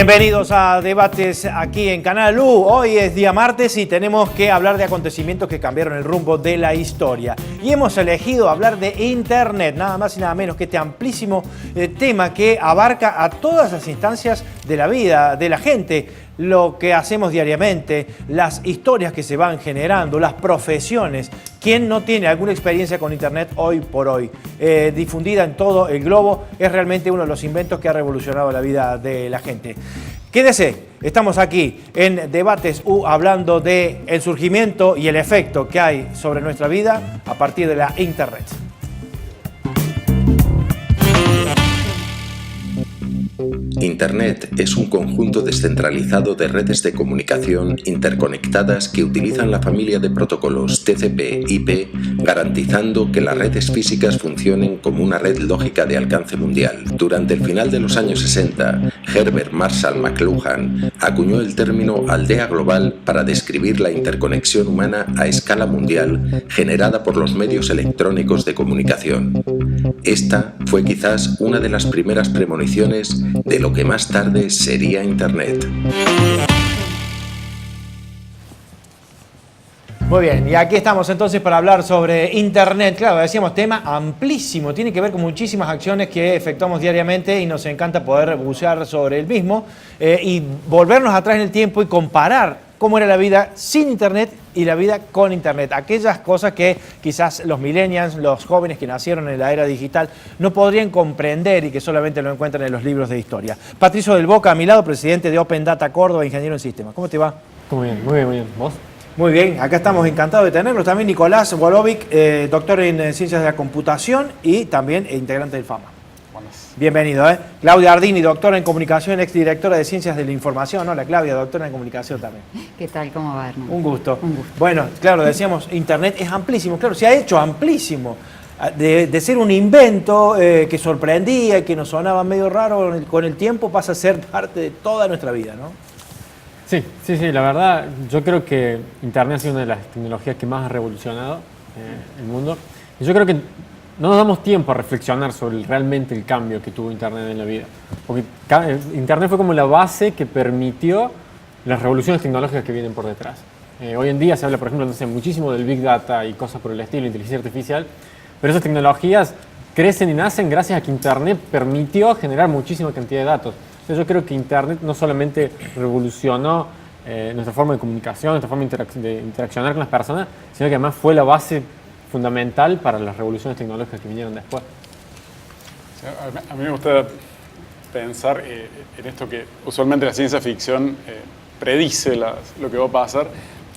Bienvenidos a Debates aquí en Canal U. Hoy es día martes y tenemos que hablar de acontecimientos que cambiaron el rumbo de la historia. Y hemos elegido hablar de Internet, nada más y nada menos que este amplísimo tema que abarca a todas las instancias de la vida de la gente. Lo que hacemos diariamente, las historias que se van generando, las profesiones. ¿Quién no tiene alguna experiencia con Internet hoy por hoy? Difundida en todo el globo, es realmente uno de los inventos que ha revolucionado la vida de la gente. Quédese, estamos aquí en Debates U hablando del surgimiento y el efecto que hay sobre nuestra vida a partir de la Internet. Internet es un conjunto descentralizado de redes de comunicación interconectadas que utilizan la familia de protocolos TCP/IP, garantizando que las redes físicas funcionen como una red lógica de alcance mundial. Durante el final de los años 60, Herbert Marshall McLuhan acuñó el término aldea global para describir la interconexión humana a escala mundial generada por los medios electrónicos de comunicación. Esta fue quizás una de las primeras premoniciones de lo que más tarde sería Internet. Muy bien, y aquí estamos entonces para hablar sobre Internet. Claro, decíamos, tema amplísimo, tiene que ver con muchísimas acciones que efectuamos diariamente y nos encanta poder bucear sobre el mismo y volvernos atrás en el tiempo y comparar cómo era la vida sin Internet y la vida con Internet. Aquellas cosas que quizás los millennials, los jóvenes que nacieron en la era digital, no podrían comprender y que solamente lo encuentran en los libros de historia. Patricio del Boca, a mi lado, presidente de Open Data Córdoba, ingeniero en sistemas. ¿Cómo te va? Muy bien, muy bien, muy bien. ¿Vos? Muy bien, acá estamos encantados de tenerlos. También Nicolás Wolovic, doctor en Ciencias de la Computación y también integrante del FAMA. Bienvenido. Claudia Ardini, doctora en Comunicación, exdirectora de Ciencias de la Información. Hola Claudia, doctora en Comunicación también. ¿Qué tal? ¿Cómo va, Hernán? Un gusto. Un gusto. Bueno, claro, decíamos, Internet es amplísimo. Claro, se ha hecho amplísimo. De ser un invento que sorprendía y que nos sonaba medio raro, con el tiempo pasa a ser parte de toda nuestra vida, ¿no? Sí, la verdad, yo creo que Internet ha sido una de las tecnologías que más ha revolucionado el mundo. Y yo creo que no nos damos tiempo a reflexionar sobre realmente el cambio que tuvo Internet en la vida. Porque Internet fue como la base que permitió las revoluciones tecnológicas que vienen por detrás. Hoy en día se habla, por ejemplo, no sé, muchísimo del Big Data y cosas por el estilo, inteligencia artificial, pero esas tecnologías crecen y nacen gracias a que Internet permitió generar muchísima cantidad de datos. Entonces yo creo que Internet no solamente revolucionó nuestra forma de comunicación, nuestra forma de interaccionar con las personas, sino que además fue la base fundamental para las revoluciones tecnológicas que vinieron después. A mí me gusta pensar en esto que usualmente la ciencia ficción predice lo que va a pasar,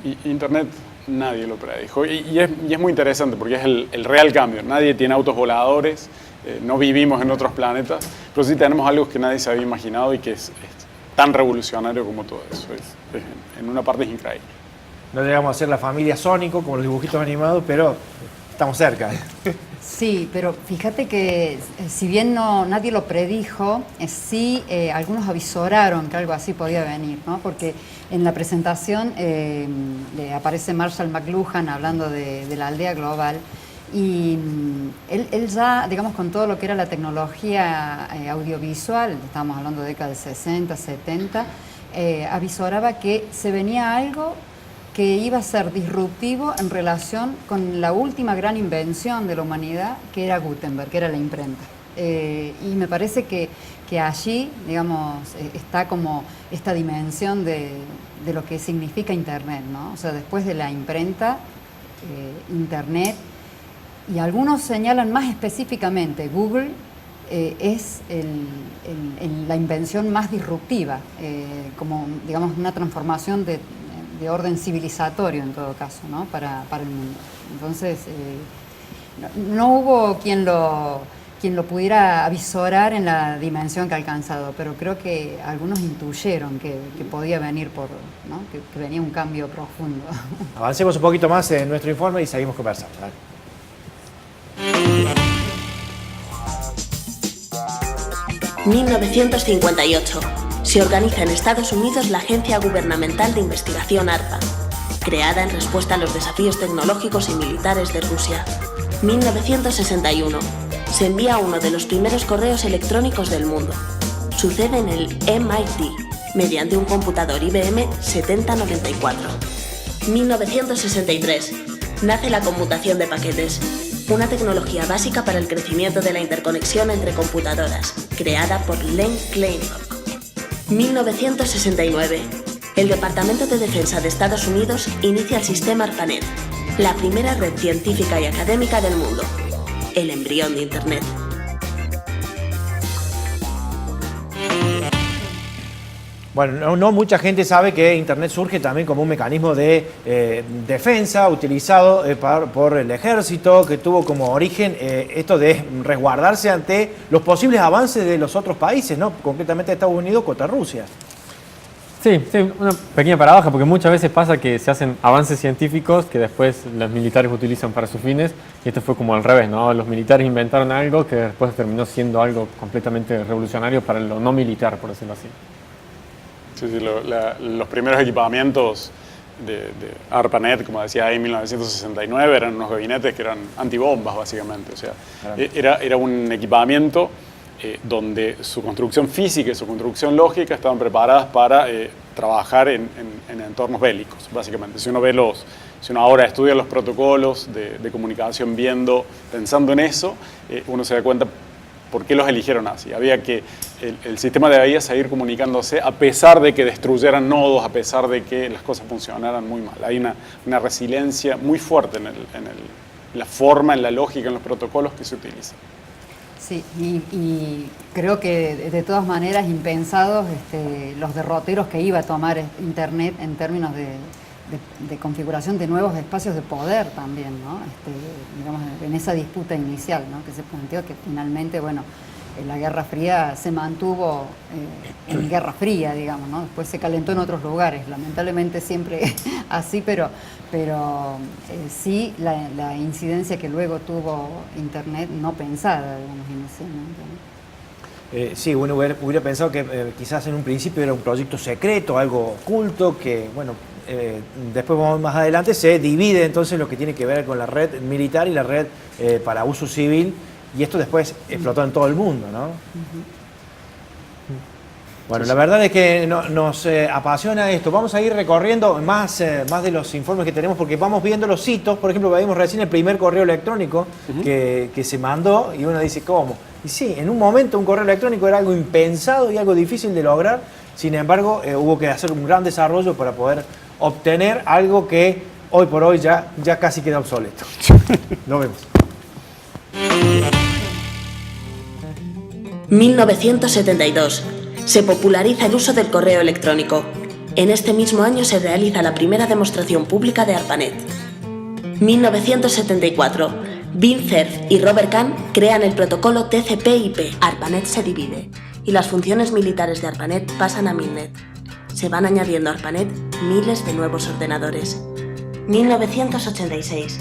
y Internet nadie lo predijo. Y es muy interesante porque es el real cambio. Nadie tiene autos voladores, no vivimos en otros planetas, pero sí tenemos algo que nadie se había imaginado y que es tan revolucionario como todo eso. En una parte es increíble. No llegamos a ser la familia Sónico como los dibujitos animados, pero estamos cerca. Sí, pero fíjate que si bien nadie lo predijo, sí algunos avisoraron que algo así podía venir, ¿no? Porque en la presentación le aparece Marshall McLuhan hablando de la aldea global y él ya, digamos, con todo lo que era la tecnología audiovisual, estábamos hablando de décadas de 60, 70, avisoraba que se venía algo que iba a ser disruptivo en relación con la última gran invención de la humanidad, que era Gutenberg, que era la imprenta. Y me parece que allí, digamos, está como esta dimensión de lo que significa Internet, ¿no? O sea, después de la imprenta, Internet, y algunos señalan más específicamente, Google es la invención más disruptiva, como, digamos, una transformación de orden civilizatorio en todo caso, ¿no? para el mundo. Entonces, no hubo quien lo pudiera avisorar en la dimensión que ha alcanzado, pero creo que algunos intuyeron que podía venir ¿no? que venía un cambio profundo. Avancemos un poquito más en nuestro informe y seguimos conversando. ¿Vale? 1958. Se organiza en Estados Unidos la Agencia Gubernamental de Investigación ARPA, creada en respuesta a los desafíos tecnológicos y militares de Rusia. 1961. Se envía uno de los primeros correos electrónicos del mundo. Sucede en el MIT, mediante un computador IBM 7094. 1963. Nace la conmutación de paquetes, una tecnología básica para el crecimiento de la interconexión entre computadoras, creada por Len Kleinrock. 1969. El Departamento de Defensa de Estados Unidos inicia el sistema ARPANET, la primera red científica y académica del mundo, el embrión de Internet. Bueno, no mucha gente sabe que Internet surge también como un mecanismo de defensa utilizado por el ejército, que tuvo como origen esto de resguardarse ante los posibles avances de los otros países, ¿no? Concretamente Estados Unidos contra Rusia. Sí, una pequeña paradoja, porque muchas veces pasa que se hacen avances científicos que después los militares utilizan para sus fines, y esto fue como al revés, ¿no? Los militares inventaron algo que después terminó siendo algo completamente revolucionario para lo no militar, por decirlo así. Sí, los primeros equipamientos de ARPANET, como decía ahí en 1969, eran unos gabinetes que eran antibombas, básicamente. O sea, era un equipamiento donde su construcción física y su construcción lógica estaban preparadas para trabajar en entornos bélicos, básicamente. Si uno ahora estudia los protocolos de comunicación pensando en eso, uno se da cuenta por qué los eligieron así. Había que el sistema debía seguir comunicándose a pesar de que destruyeran nodos, a pesar de que las cosas funcionaran muy mal. Hay una resiliencia muy fuerte en la forma, en la lógica, en los protocolos que se utilizan. Sí, y creo que de todas maneras impensados los derroteros que iba a tomar Internet en términos de configuración de nuevos espacios de poder también, ¿no? Digamos, en esa disputa inicial, ¿no? Que se planteó que finalmente, bueno, la Guerra Fría se mantuvo en Guerra Fría, digamos, ¿no? Después se calentó en otros lugares, lamentablemente siempre así, pero sí la incidencia que luego tuvo Internet no pensada, digamos, inicialmente, ¿no? Sí, uno hubiera pensado que quizás en un principio era un proyecto secreto, algo oculto, que, bueno, después más adelante se divide entonces lo que tiene que ver con la red militar y la red para uso civil, y esto después explotó en todo el mundo, ¿no? Bueno, la verdad es que nos apasiona esto. Vamos a ir recorriendo más de los informes que tenemos, porque vamos viendo los hitos. Por ejemplo, vimos recién el primer correo electrónico que se mandó, y uno dice, ¿cómo? Y sí, en un momento un correo electrónico era algo impensado y algo difícil de lograr. Sin embargo, hubo que hacer un gran desarrollo para poder obtener algo que hoy por hoy ya casi queda obsoleto. Nos vemos. 1972. Se populariza el uso del correo electrónico. En este mismo año se realiza la primera demostración pública de ARPANET. 1974. Vint Cerf y Robert Kahn crean el protocolo TCP/IP. ARPANET se divide y las funciones militares de ARPANET pasan a MINNET. Se van añadiendo a ARPANET miles de nuevos ordenadores. 1986.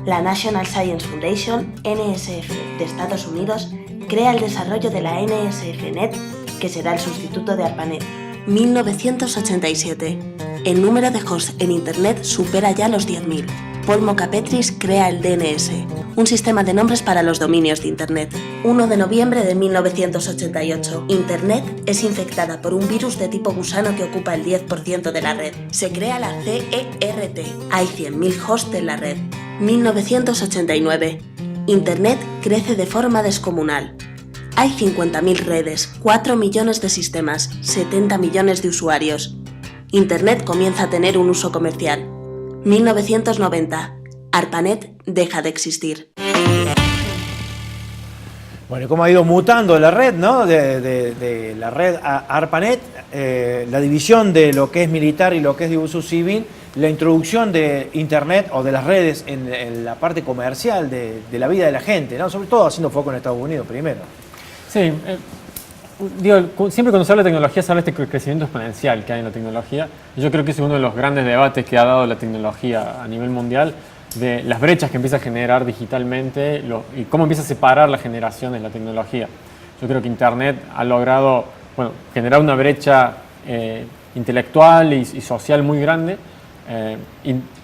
La National Science Foundation, NSF, de Estados Unidos, crea el desarrollo de la NSFNet, que será el sustituto de ARPANET. 1987. El número de hosts en Internet supera ya los 10.000. Paul Moka-Petris crea el DNS, un sistema de nombres para los dominios de Internet. 1 de noviembre de 1988. Internet es infectada por un virus de tipo gusano que ocupa el 10% de la red. Se crea la CERT. Hay 100.000 hosts en la red. 1989. Internet crece de forma descomunal. Hay 50.000 redes, 4 millones de sistemas, 70 millones de usuarios. Internet comienza a tener un uso comercial. 1990. ARPANET deja de existir. Bueno, ¿cómo ha ido mutando la red, ¿no? De la red a ARPANET, la división de lo que es militar y lo que es de uso civil, la introducción de Internet o de las redes en la parte comercial de la vida de la gente, ¿no? Sobre todo haciendo foco en Estados Unidos primero. Sí, siempre cuando se habla de tecnología se habla de este crecimiento exponencial que hay en la tecnología. Yo creo que ese es uno de los grandes debates que ha dado la tecnología a nivel mundial, de las brechas que empieza a generar digitalmente y cómo empieza a separar las generaciones la tecnología. Yo creo que Internet ha logrado generar una brecha intelectual y social muy grande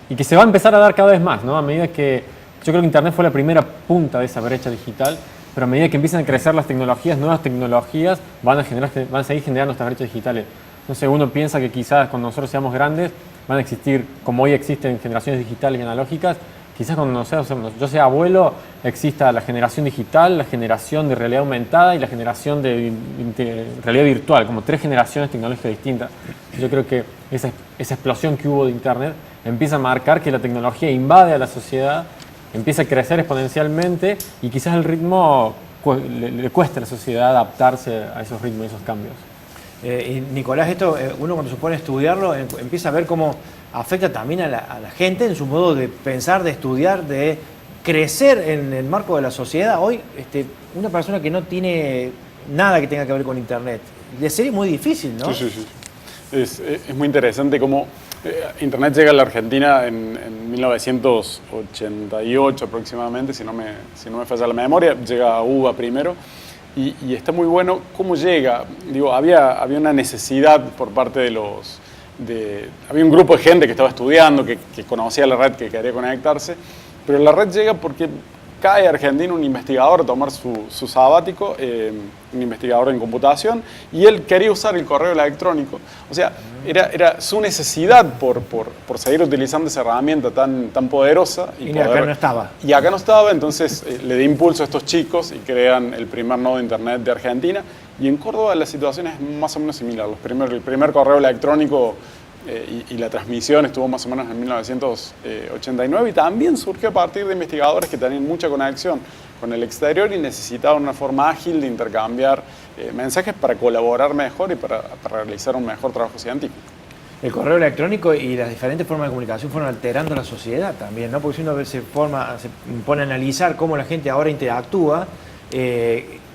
y que se va a empezar a dar cada vez más, ¿no? A medida que yo creo que Internet fue la primera punta de esa brecha digital, pero a medida que empiezan a crecer las tecnologías, nuevas tecnologías van a seguir generando estas brechas digitales. No sé, uno piensa que quizás cuando nosotros seamos grandes van a existir, como hoy existen generaciones digitales y analógicas, quizás cuando yo sea abuelo exista la generación digital, la generación de realidad aumentada y la generación de realidad virtual, como 3 generaciones tecnológicas distintas. Yo creo que esa explosión que hubo de Internet empieza a marcar que la tecnología invade a la sociedad, empieza a crecer exponencialmente y quizás el ritmo le cuesta a la sociedad adaptarse a esos ritmos y esos cambios. Y Nicolás, esto uno cuando se pone a estudiarlo empieza a ver cómo afecta también a la gente en su modo de pensar, de estudiar, de crecer en el marco de la sociedad. Hoy, una persona que no tiene nada que tenga que ver con Internet, le sería muy difícil, ¿no? Sí. Es muy interesante cómo Internet llega a la Argentina en 1988 aproximadamente, si no me falla la memoria, llega a UBA primero. Y está muy bueno cómo llega. Digo, había una necesidad por parte había un grupo de gente que estaba estudiando, que conocía la red, que quería conectarse, pero la red llega porque cae a Argentina un investigador a tomar su sabático, un investigador en computación, y él quería usar el correo electrónico. O sea, era su necesidad por seguir utilizando esa herramienta tan poderosa. Y acá no estaba. Y acá no estaba, entonces le dio impulso a estos chicos y crean el primer nodo de Internet de Argentina. Y en Córdoba la situación es más o menos similar. El primer correo electrónico y la transmisión estuvo más o menos en 1989 y también surgió a partir de investigadores que tenían mucha conexión con el exterior y necesitaban una forma ágil de intercambiar mensajes para colaborar mejor y para realizar un mejor trabajo científico. El correo electrónico y las diferentes formas de comunicación fueron alterando la sociedad también, ¿no? Porque si uno se pone a analizar cómo la gente ahora interactúa,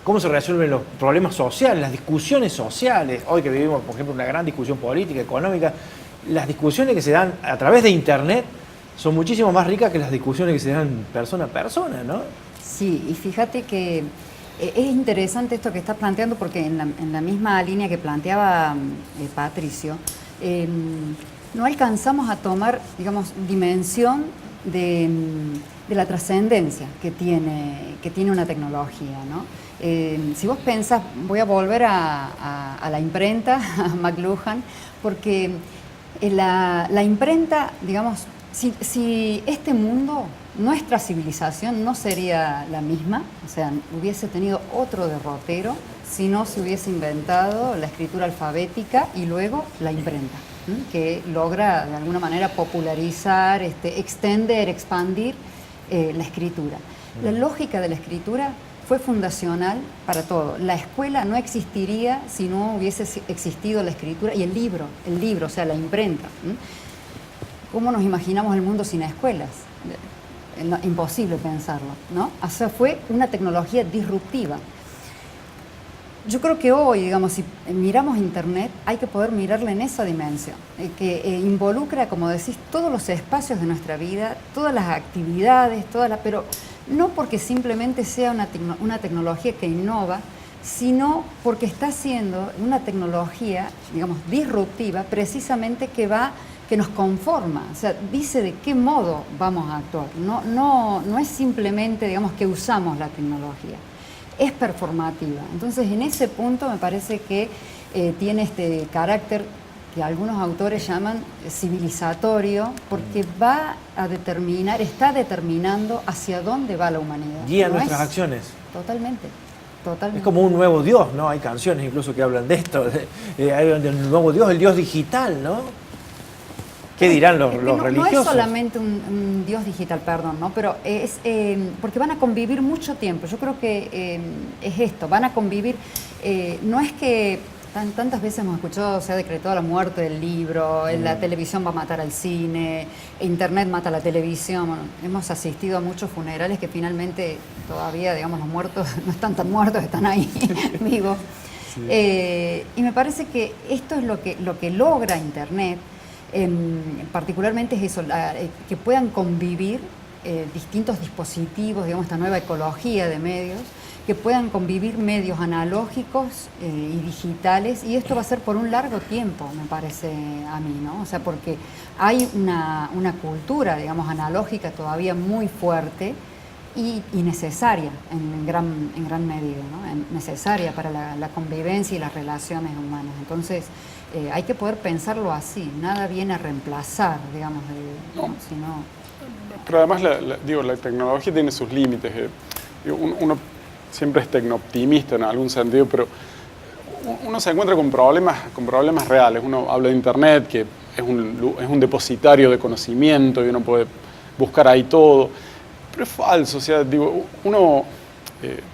cómo se resuelven los problemas sociales, las discusiones sociales. Hoy que vivimos, por ejemplo, una gran discusión política, económica, las discusiones que se dan a través de Internet son muchísimo más ricas que las discusiones que se dan persona a persona, ¿no? Sí, y fíjate que es interesante esto que estás planteando porque en la misma línea que planteaba Patricio, no alcanzamos a tomar, digamos, dimensión de la trascendencia que tiene una tecnología, ¿no? Si vos pensás, voy a volver a la imprenta, a McLuhan, porque la imprenta, digamos, si este mundo, nuestra civilización no sería la misma, o sea, hubiese tenido otro derrotero si no se hubiese inventado la escritura alfabética y luego la imprenta, que logra de alguna manera popularizar, extender, expandir la escritura. La lógica de la escritura fue fundacional para todo. La escuela no existiría si no hubiese existido la escritura y el libro, o sea, la imprenta. ¿Cómo nos imaginamos el mundo sin escuelas? Imposible pensarlo, ¿no? O sea, fue una tecnología disruptiva. Yo creo que hoy, digamos, si miramos Internet, hay que poder mirarla en esa dimensión, que involucra, como decís, todos los espacios de nuestra vida, todas las actividades, pero no porque simplemente sea una tecnología que innova, sino porque está siendo una tecnología, digamos, disruptiva, precisamente que nos conforma, o sea, dice de qué modo vamos a actuar. No es simplemente, digamos, que usamos la tecnología, es performativa. Entonces, en ese punto me parece que tiene este carácter que algunos autores llaman civilizatorio, porque está determinando hacia dónde va la humanidad. Guía nuestras acciones. Totalmente. Es como un nuevo Dios, ¿no? Hay canciones incluso que hablan de esto, hay un nuevo Dios, el Dios digital, ¿no? ¿Qué dirán los religiosos? No es solamente un Dios digital, perdón, ¿no? Pero es porque van a convivir mucho tiempo. Yo creo que es esto, van a convivir. No es que tantas veces hemos escuchado, se ha decretado la muerte del libro, la televisión va a matar al cine, Internet mata a la televisión. Bueno, hemos asistido a muchos funerales que finalmente todavía, digamos, los muertos no están tan muertos, están ahí vivos. Sí. Y me parece que esto es lo que logra Internet. Particularmente es eso, que puedan convivir distintos dispositivos, digamos, esta nueva ecología de medios, que puedan convivir medios analógicos y digitales, y esto va a ser por un largo tiempo, me parece a mí, ¿no? O sea, porque hay una cultura, digamos, analógica todavía muy fuerte y necesaria en gran medida, ¿no? Necesaria para la convivencia y las relaciones humanas. Entonces, hay que poder pensarlo así, nada viene a reemplazar, digamos, No. sino... Pero además, la tecnología tiene sus límites. Uno siempre es tecnooptimista en algún sentido, pero uno se encuentra con problemas reales. Uno habla de Internet, que es un depositario de conocimiento y uno puede buscar ahí todo. Pero es falso, o sea, uno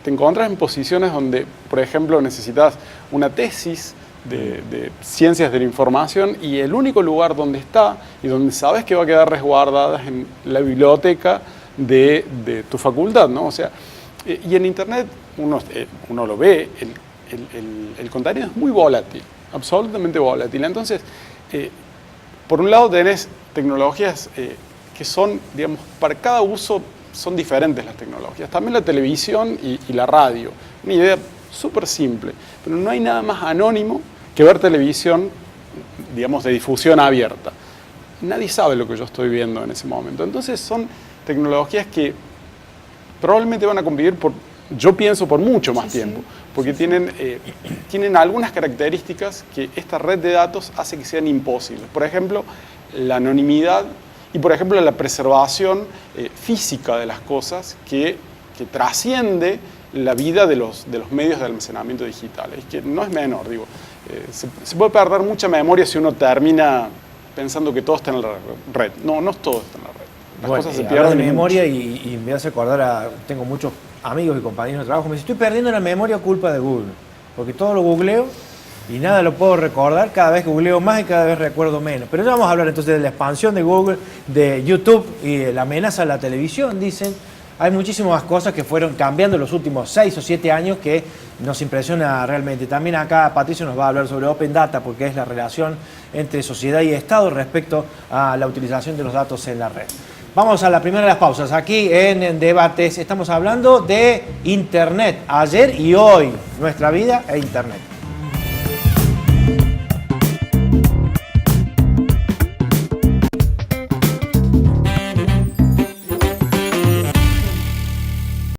te encuentras en posiciones donde, por ejemplo, necesitas una tesis de ciencias de la información y el único lugar donde está y donde sabes que va a quedar resguardada es en la biblioteca de tu facultad, ¿no? O sea, y en Internet uno lo ve, el contenido es muy volátil, absolutamente volátil. Entonces, por un lado tenés tecnologías que son, digamos, para cada uso son diferentes las tecnologías. También la televisión y la radio. Una idea súper simple, pero no hay nada más anónimo que ver televisión, digamos, de difusión abierta. Nadie sabe lo que yo estoy viendo en ese momento. Entonces son tecnologías que probablemente van a convivir yo pienso, por mucho más tiempo, porque tienen algunas características que esta red de datos hace que sean imposibles. Por ejemplo, la anonimidad y, por ejemplo, la preservación física de las cosas que trasciende la vida de los medios de almacenamiento digital. Es que no es menor, digo. Se puede perder mucha memoria si uno termina pensando que todo está en la red. No todo está en la red. Las cosas se pierden de mucho. memoria y me hace acordar tengo muchos amigos y compañeros de trabajo, me dicen, estoy perdiendo la memoria culpa de Google, porque todo lo googleo y nada lo puedo recordar, cada vez googleo más y cada vez recuerdo menos. Pero ya vamos a hablar entonces de la expansión de Google, de YouTube y de la amenaza a la televisión, dicen. Hay muchísimas cosas que fueron cambiando en los últimos 6 o 7 años que nos impresiona realmente. También acá Patricio nos va a hablar sobre Open Data, porque es la relación entre sociedad y Estado respecto a la utilización de los datos en la red. Vamos a la primera de las pausas. Aquí en Debates estamos hablando de Internet, ayer y hoy, nuestra vida e Internet.